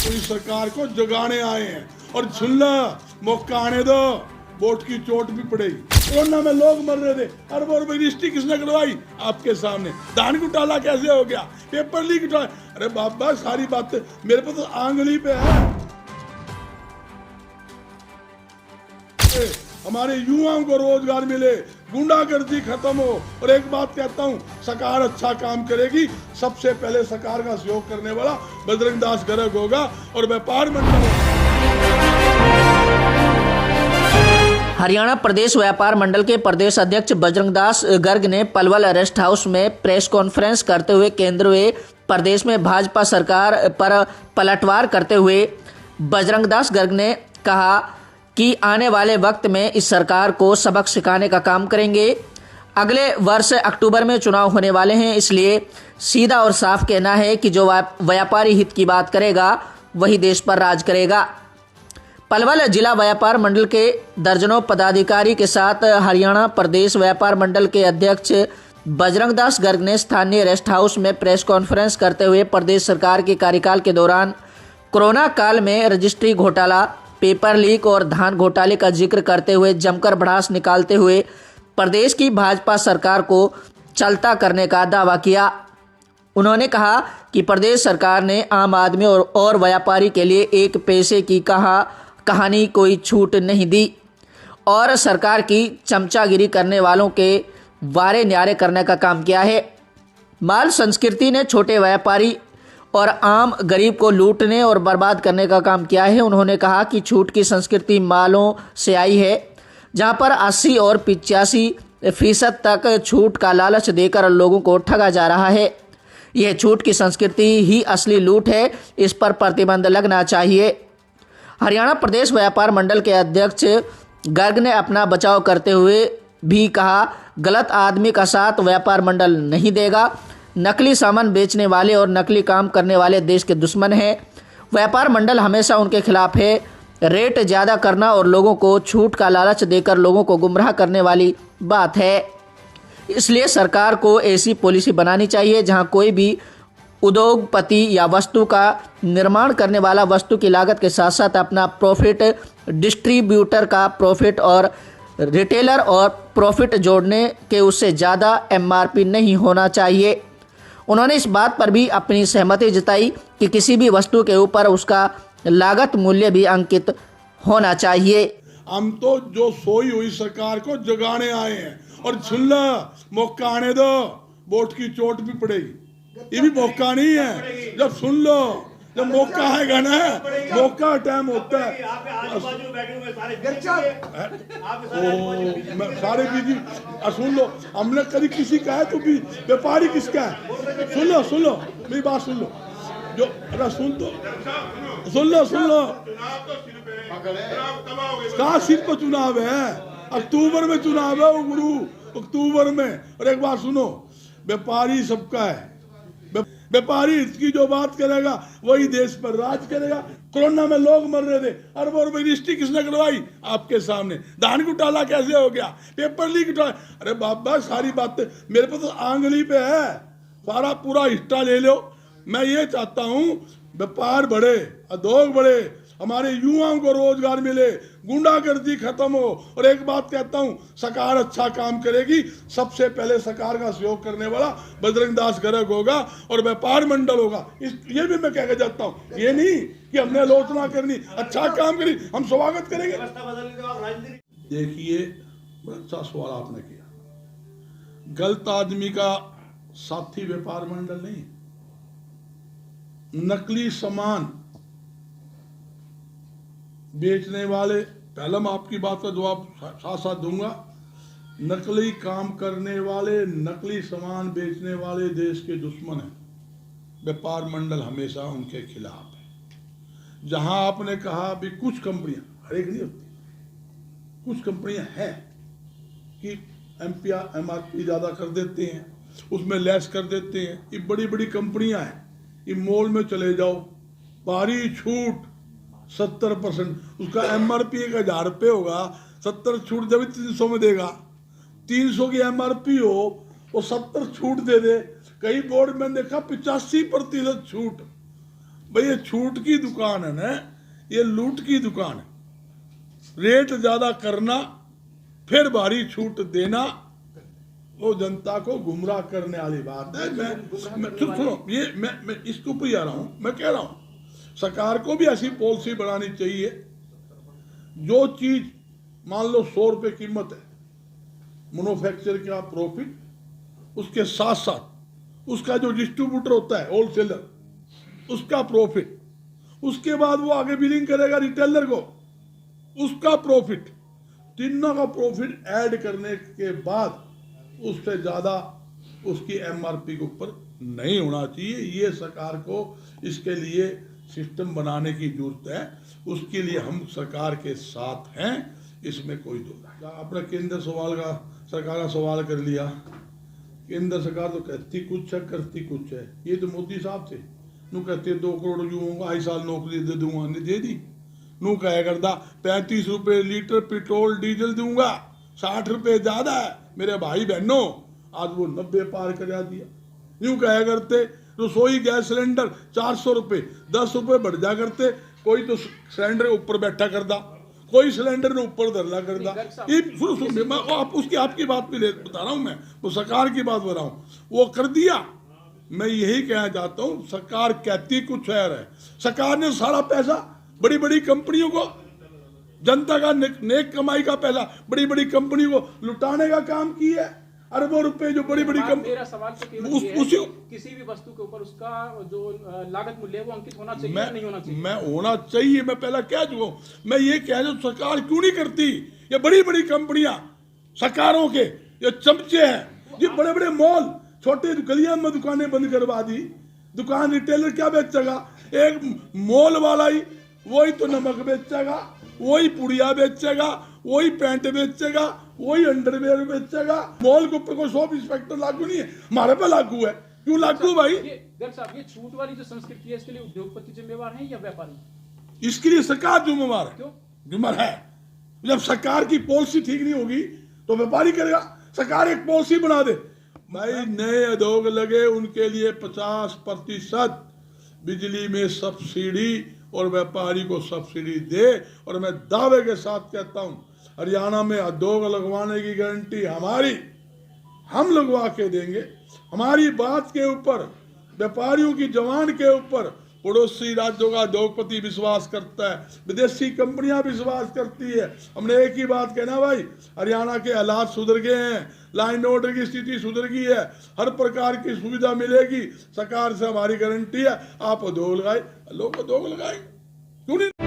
तो इस सरकार को जगाने आए हैं और सुन लो, मौका आने दो, वोट की चोट भी पड़ेगी। कोरोना में लोग मर रहे थे, अरबों रुपए की रजिस्ट्री किसने करवाई? आपके सामने। धान घोटाला कैसे हो गया? पेपर लीक उठा। अरे बाबा, सारी बातें मेरे पे तो आंगली पे है। हमारे युवाओं को रोजगार मिले, गुंडागर्दी खत्म हो। और एक बात कहता हूँ, सरकार अच्छा काम करेगी, सबसे पहले सरकार का सहयोग करने वाला बजरंग दास गर्ग होगा और व्यापार मंडल। हरियाणा प्रदेश व्यापार मंडल के प्रदेश अध्यक्ष बजरंग दास गर्ग ने पलवल रेस्ट हाउस में प्रेस कॉन्फ्रेंस करते हुए केंद्र व प्रदेश में भाजपा सरकार पर पलटवार करते हुए बजरंग दास गर्ग ने कहा कि आने वाले वक्त में इस सरकार को सबक सिखाने का काम करेंगे। अगले वर्ष अक्टूबर में चुनाव होने वाले हैं, इसलिए सीधा और साफ कहना है कि जो व्यापारी हित की बात करेगा वही देश पर राज करेगा। पलवल जिला व्यापार मंडल के दर्जनों पदाधिकारी के साथ हरियाणा प्रदेश व्यापार मंडल के अध्यक्ष बजरंग दास गर्ग ने स्थानीय रेस्ट हाउस में प्रेस कॉन्फ्रेंस करते हुए प्रदेश सरकार के कार्यकाल के दौरान कोरोना काल में रजिस्ट्री घोटाला, पेपर लीक और धान घोटाले का जिक्र करते हुए जमकर भड़ास निकालते हुए प्रदेश की भाजपा सरकार को चलता करने का दावा किया। उन्होंने कहा कि प्रदेश सरकार ने आम आदमी और व्यापारी के लिए एक पैसे की कहानी कोई छूट नहीं दी और सरकार की चमचागिरी करने वालों के वारे न्यारे करने का काम किया है। माल संस्कृति ने छोटे व्यापारी और आम गरीब को लूटने और बर्बाद करने का काम किया है। उन्होंने कहा कि छूट की संस्कृति मालों से आई है, जहां पर 80 और 85% तक छूट का लालच देकर लोगों को ठगा जा रहा है। यह छूट की संस्कृति ही असली लूट है, इस पर प्रतिबंध लगना चाहिए। हरियाणा प्रदेश व्यापार मंडल के अध्यक्ष गर्ग ने अपना बचाव करते हुए भी कहा, गलत आदमी का साथ व्यापार मंडल नहीं देगा। नकली सामान बेचने वाले और नकली काम करने वाले देश के दुश्मन हैं। व्यापार मंडल हमेशा उनके खिलाफ है। रेट ज़्यादा करना और लोगों को छूट का लालच देकर लोगों को गुमराह करने वाली बात है। इसलिए सरकार को ऐसी पॉलिसी बनानी चाहिए जहां कोई भी उद्योगपति या वस्तु का निर्माण करने वाला वस्तु की लागत के साथ साथ अपना प्रॉफिट, डिस्ट्रीब्यूटर का प्रॉफिट और रिटेलर और प्रॉफिट जोड़ने के उससे ज़्यादा MRP नहीं होना चाहिए। उन्होंने इस बात पर भी अपनी सहमति जताई कि किसी भी वस्तु के ऊपर उसका लागत मूल्य भी अंकित होना चाहिए। हम तो जो सोई हुई सरकार को जगाने आए हैं और सुन लो, मौका आने दो, वोट की चोट भी पड़ेगी। ये भी मौका नहीं है। जब सुन लो, जब मौका आएगा ना, मौका टाइम होता है। सारे बिजी। सुन लो, हमने कभी किसी का है तो भी व्यापारी किसका है? सुन लो मेरी बात सुन लो। जो अरे सुन लो कहाँ सिर पर चुनाव है? अक्टूबर में चुनाव है, गुरु, अक्टूबर में। और एक बात सुनो, व्यापारी सबका है। व्यापारी इसकी जो बात करेगा वही देश पर राज करेगा। कोरोना में लोग मर रहे थे, अरबों रुपए की रजिस्ट्री किसने करवाई? आपके सामने। धान घोटाला कैसे हो गया? पेपर लीक उठा। अरे बाबा, सारी बातें मेरे पे तो आंगली पे है। सारा पूरा हिस्सा ले लो। मैं ये चाहता हूँ व्यापार बढ़े, उद्योग बढ़े, हमारे युवाओं को रोजगार मिले, गुंडागर्दी खत्म हो। और एक बात कहता हूँ, सरकार अच्छा काम करेगी, सबसे पहले सरकार का सहयोग करने वाला बजरंग दास गर्ग होगा और व्यापार मंडल होगा। ये भी मैं कह के जाता हूँ। ये नहीं कि हमने आलोचना करनी, अच्छा काम करी, हम स्वागत करेंगे। देखिए, अच्छा सवाल आपने किया। गलत आदमी का साथी व्यापार मंडल नहीं। नकली सामान बेचने वाले, पहले मैं आपकी बात का जवाब साथ साथ दूंगा। नकली काम करने वाले, नकली सामान बेचने वाले देश के दुश्मन हैं। व्यापार मंडल हमेशा उनके खिलाफ है। जहां आपने कहा भी कुछ कंपनियां, हर एक नहीं होती, कुछ कंपनियां हैं कि MRP ज़्यादा कर देते हैं, उसमें लेस कर देते हैं। ये बड़ी बड़ी कंपनियां हैं। ये मॉल में चले जाओ, भारी छूट 70%। उसका MRP 1000 रुपये होगा, 70 छूट जब 300 में देगा। 300 की MRP हो, वो 70 छूट दे दे। कई बोर्ड में देखा 85% छूट। भाई ये छूट की दुकान है ना, ये लूट की दुकान है। रेट ज्यादा करना फिर भारी छूट देना, वो जनता को गुमराह करने वाली बात है। मैं सुनो, ये मैं इसके ऊपर ही आ रहा हूं। मैं कह रहा हूं सरकार को भी ऐसी पॉलिसी बनानी चाहिए, जो चीज मान लो 100 रुपए कीमत है, मैन्युफैक्चर का प्रॉफिट, उसके साथ साथ उसका जो डिस्ट्रीब्यूटर होता है होलसेलर, उसका प्रॉफिट, उसके बाद वो आगे बिलिंग करेगा रिटेलर को, उसका प्रॉफिट, तीनों का प्रॉफिट ऐड करने के बाद उससे ज्यादा उसकी एमआरपी के ऊपर नहीं होना चाहिए। ये सरकार को इसके लिए सिस्टम बनाने की जरूरत है। उसके लिए हम सरकार के साथ हैं, इसमें कोई दो राय। आपने केंद्र सरकार का सवाल कर लिया। केंद्र सरकार तो कहती कुछ है, करती कुछ है। ये तो मोदी साहब थे, नू कहते 2 करोड़ युवाओं को 2 साल नौकरी दे दूंगा, नहीं दे दी। नू कह करदा 35 रुपए लीटर पेट्रोल डीजल दूंगा, 60 रुपए ज्यादा है मेरे भाई बहनों, आज वो 90 पार करा दिया। यूं कहा करते रसोई गैस सिलेंडर 400 रुपए, 10 रुपए बढ़ जा करते, कोई तो सिलेंडर के ऊपर बैठा करदा, कोई सिलेंडर ने ऊपर धरला करदा। सुनो मैं आपकी बात भी बता रहा हूं, मैं वो सरकार की बात बता रहा हूं, वो कर दिया। मैं यही कहना चाहता हूं, सरकार कहती कुछ है, सरकार ने सारा पैसा बड़ी बड़ी कंपनियों को, जनता का नेक कमाई का पैसा बड़ी बड़ी कंपनियों को लुटाने का काम किया है। अरबों रुपए जो बड़ी बड़ी मेरा सवाल तो केवल ये है कि किसी भी वस्तु के ऊपर उसका जो लागत मूल्य है वो अंकित होना चाहिए या नहीं होना चाहिए? मैं होना चाहिए, मैं पहला कह चुका हूं। मैं ये कह रहा हूं सरकार क्यों नहीं करती? ये बड़ी बड़ी कंपनियां सरकारों के ये चमचे हैं, ये बड़े बड़े मॉल छोटे गलियां में दुकानें बंद करवा दी। दुकान रिटेलर क्या बेचेगा? एक मॉल वाला ही वही तो नमक बेचेगा, वही पुड़िया बेचेगा, वही पैंट बेचेगा, वही अंडरवेयर बेचेगा। मॉल के ऊपर कोई शॉप इंस्पेक्टर लागू नहीं है, हमारे पे लागू है। क्यों लागू भाई? साहब ये छूट वाली जो संस्कृति है, इसके लिए उद्योगपति जिम्मेवार हैं या व्यापारी? इसके लिए सरकार जिम्मेवार है। क्यों जिम्मेवार है? जब सरकार की पॉलिसी ठीक नहीं होगी तो व्यापारी करेगा। सरकार एक पॉलिसी बना दे, भाई नए उद्योग लगे उनके लिए 50% बिजली में सब्सिडी और व्यापारी को सब्सिडी दे। और मैं दावे के साथ कहता हूं, हरियाणा में उद्योग लगवाने की गारंटी हमारी, हम लगवा के देंगे। हमारी बात के ऊपर, व्यापारियों की जवान के ऊपर पड़ोसी राज्यों का उद्योगपति विश्वास करता है, विदेशी कंपनियां विश्वास करती है। हमने एक ही बात कहना, भाई हरियाणा के हालात सुधर गए हैं, लाइन ऑर्डर की स्थिति सुधर गई है, हर प्रकार की सुविधा मिलेगी, सरकार से हमारी गारंटी है। आप उद्योग लगाए, लोग उद्योग लगाए, क्यों नहीं?